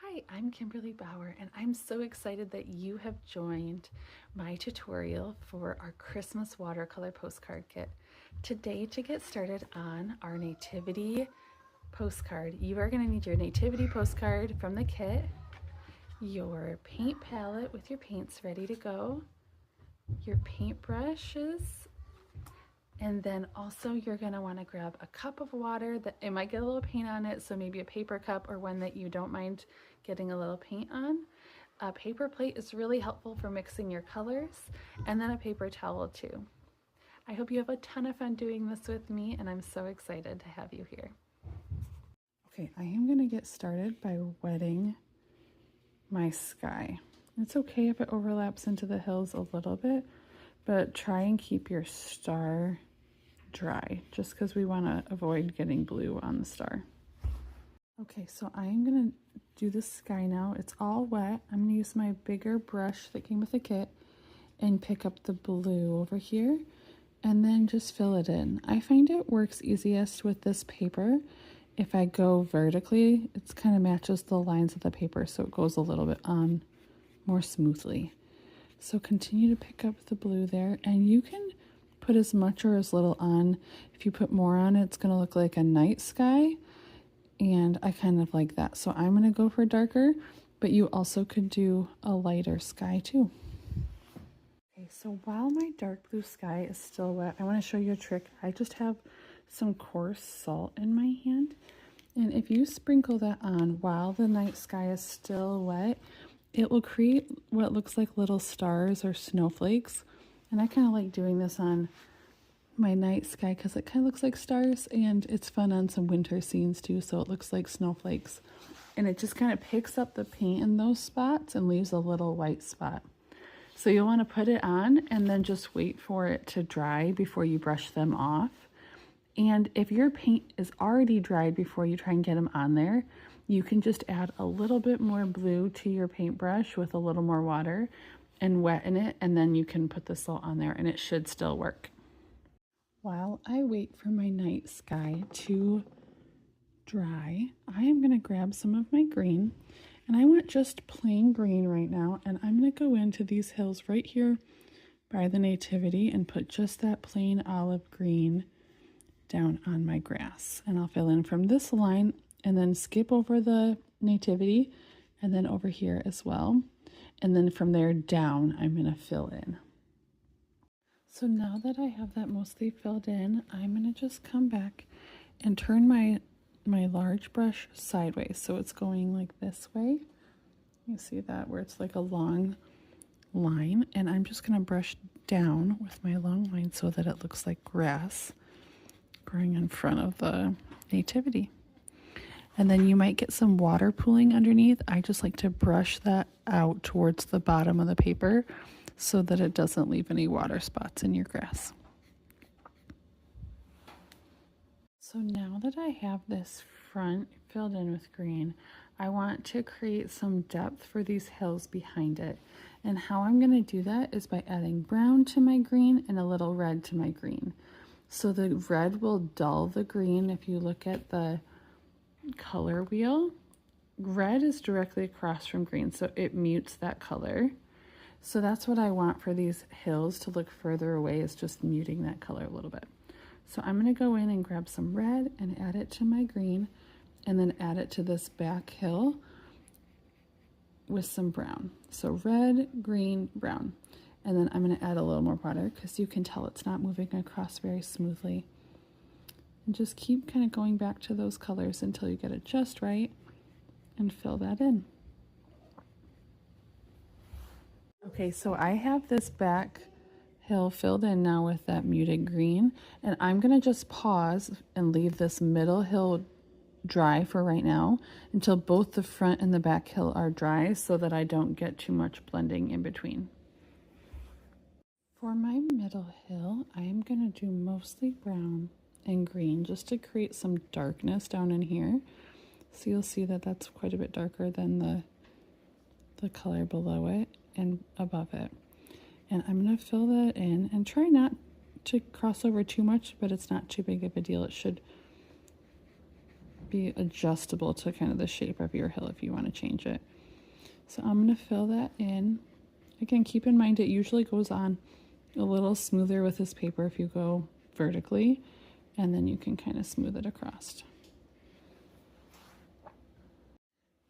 Hi, I'm Kimberly Bauer, and I'm so excited that you have joined my tutorial for our Christmas watercolor postcard kit. Today, to get started on our Nativity postcard, you are going to need your Nativity postcard from the kit, your paint palette with your paints ready to go, your paintbrushes, and then also you're going to want to grab a cup of water that it might get a little paint on it, so maybe a paper cup or one that you don't mind getting a little paint on. A paper plate is really helpful for mixing your colors, and then a paper towel too. I hope you have a ton of fun doing this with me, and I'm so excited to have you here. Okay, I am going to get started by wetting my sky. It's okay if it overlaps into the hills a little bit, but try and keep your star dry, just because we want to avoid getting blue on the star. Okay, so I am going to do the sky now. It's all wet. I'm going to use my bigger brush that came with the kit and pick up the blue over here and then just fill it in. I find it works easiest with this paper. If I go vertically, it kind of matches the lines of the paper, so it goes a little bit on more smoothly. So continue to pick up the blue there, and you can put as much or as little on. If you put more on, it's going to look like a night sky, and I kind of like that. So I'm going to go for darker, but you also could do a lighter sky too. Okay, so while my dark blue sky is still wet, I want to show you a trick. I just have some coarse salt in my hand, and if you sprinkle that on while the night sky is still wet, it will create what looks like little stars or snowflakes. And I kind of like doing this on my night sky because it kind of looks like stars, and it's fun on some winter scenes too, so it looks like snowflakes. And it just kind of picks up the paint in those spots and leaves a little white spot. So you'll want to put it on and then just wait for it to dry before you brush them off. And if your paint is already dried before you try and get them on there, you can just add a little bit more blue to your paintbrush with a little more water and wetten it, and then you can put the salt on there and it should still work. While I wait for my night sky to dry, I am going to grab some of my green, and I want just plain green right now, and I'm going to go into these hills right here by the Nativity and put just that plain olive green down on my grass. And I'll fill in from this line and then skip over the Nativity and then over here as well. And then from there down, I'm going to fill in. So now that I have that mostly filled in, I'm going to just come back and turn my large brush sideways. So it's going like this way. You see that where it's like a long line. And I'm just going to brush down with my long line so that it looks like grass growing in front of the Nativity. And then you might get some water pooling underneath. I just like to brush that out towards the bottom of the paper so that it doesn't leave any water spots in your grass. So now that I have this front filled in with green, I want to create some depth for these hills behind it. And how I'm going to do that is by adding brown to my green and a little red to my green. So the red will dull the green. If you look at the color wheel, red is directly across from green, so it mutes that color. So that's what I want for these hills to look further away, is just muting that color a little bit. So I'm going to go in and grab some red and add it to my green, and then add it to this back hill with some brown. So red, green, brown. And then I'm going to add a little more water because you can tell it's not moving across very smoothly. And just keep kind of going back to those colors until you get it just right and fill that in. Okay, so I have this back hill filled in now with that muted green, and I'm going to just pause and leave this middle hill dry for right now until both the front and the back hill are dry so that I don't get too much blending in between. For my middle hill, I am going to do mostly brown and green just to create some darkness down in here. So you'll see that that's quite a bit darker than the color below it and above it. And I'm going to fill that in and try not to cross over too much, but it's not too big of a deal. It should be adjustable to kind of the shape of your hill if you want to change it. So I'm going to fill that in. Again, keep in mind it usually goes on a little smoother with this paper if you go vertically, and then you can kind of smooth it across.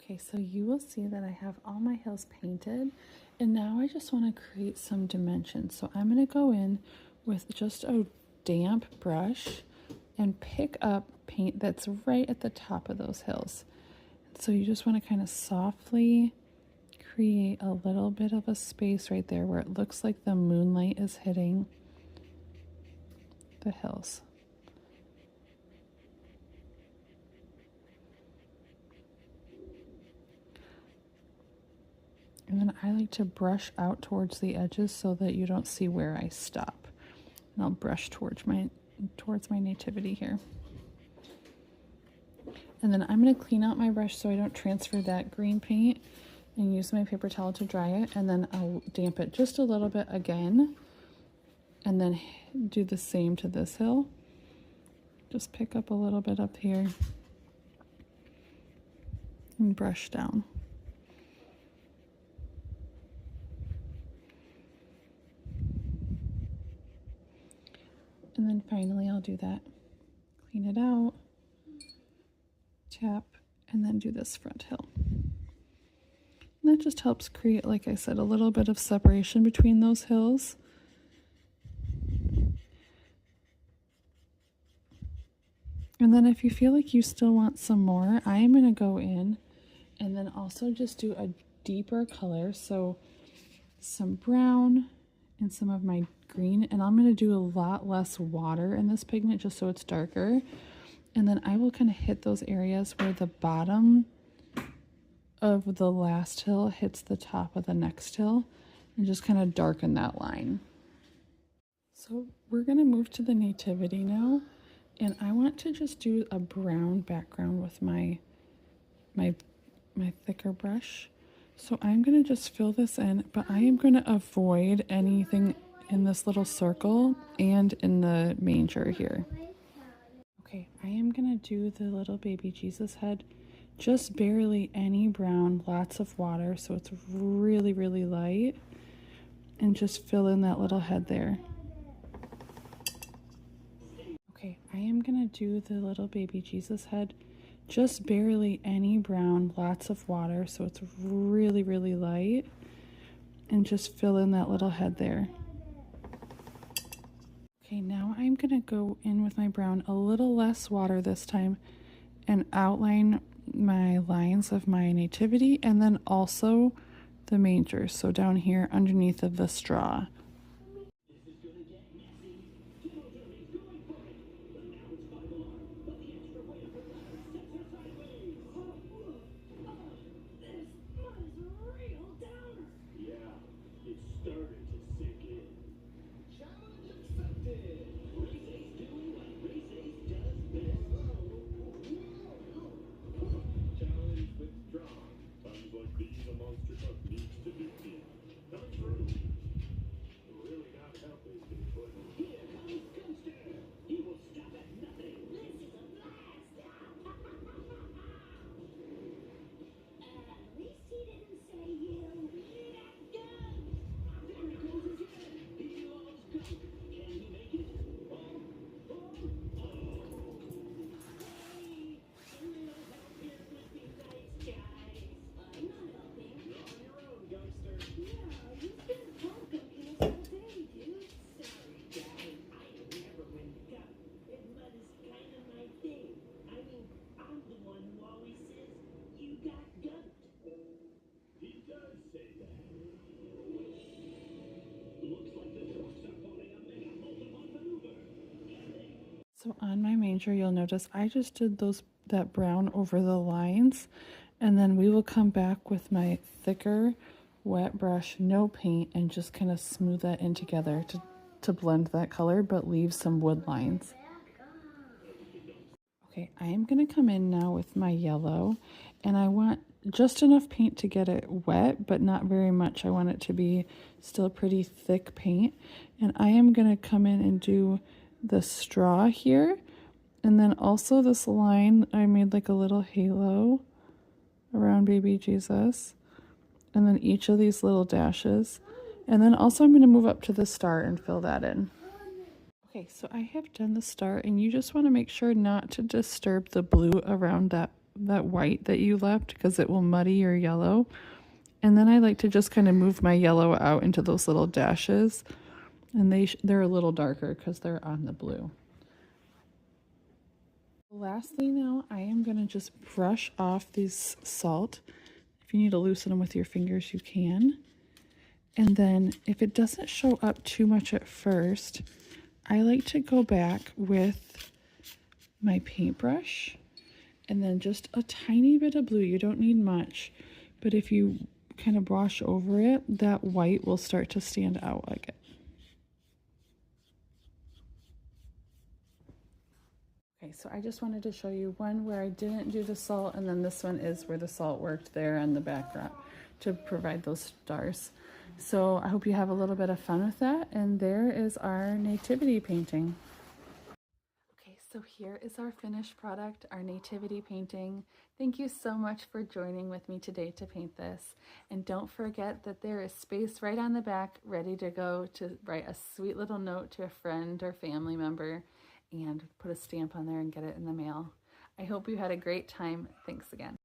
Okay, so you will see that I have all my hills painted, and now I just want to create some dimension. So I'm going to go in with just a damp brush and pick up paint that's right at the top of those hills. So you just want to kind of softly create a little bit of a space right there where it looks like the moonlight is hitting the hills. And then I like to brush out towards the edges so that you don't see where I stop. And I'll brush towards my nativity here. And then I'm going to clean out my brush so I don't transfer that green paint, and use my paper towel to dry it, and then I'll damp it just a little bit again, and then do the same to this hill. Just pick up a little bit up here and brush down. And then finally I'll do that. Clean it out, tap, and then do this front hill. And that just helps create, like I said, a little bit of separation between those hills. And then if you feel like you still want some more, I am going to go in and then also just do a deeper color. So some brown and some of my green, and I'm going to do a lot less water in this pigment just so it's darker. And then I will kind of hit those areas where the bottom of the last hill hits the top of the next hill, and just kind of darken that line. So we're going to move to the nativity now, and I want to just do a brown background with my thicker brush. So I'm going to just fill this in, but I am going to avoid anything in this little circle and in the manger here. Okay, I am going to do the little baby Jesus head, just barely any brown, lots of water, so it's really, really light, and just fill in that little head there. Okay, I am going to do the little baby Jesus head, just barely any brown, lots of water, so it's really, really light, and just fill in that little head there. Okay, now I'm going to go in with my brown, a little less water this time, and outline my lines of my nativity, and then also the manger, so down here underneath of the straw. So on my manger, you'll notice I just did that brown over the lines, and then we will come back with my thicker wet brush, no paint, and just kind of smooth that in together to blend that color, but leave some wood lines. Okay, I am going to come in now with my yellow, and I want just enough paint to get it wet, but not very much. I want it to be still pretty thick paint, and I am going to come in and do the straw here, And then also this line, I made like a little halo around baby Jesus. And then each of these little dashes. And then also I'm going to move up to the star and fill that in. Okay, so I have done the star, and you just want to make sure not to disturb the blue around that white that you left, because it will muddy your yellow. And then I like to just kind of move my yellow out into those little dashes, and they're a little darker because they're on the blue. Lastly, now I am going to just brush off these salt. If you need to loosen them with your fingers, you can. And then if it doesn't show up too much at first, I like to go back with my paintbrush and then just a tiny bit of blue. You don't need much, but if you kind of brush over it, that white will start to stand out like it. Okay, so I just wanted to show you one where I didn't do the salt, and then this one is where the salt worked there on the background to provide those stars. So I hope you have a little bit of fun with that, and there is our nativity painting. Okay, so here is our finished product, our nativity painting. Thank you so much for joining with me today to paint this. And don't forget that there is space right on the back ready to go to write a sweet little note to a friend or family member and put a stamp on there and get it in the mail. I hope you had a great time. Thanks again.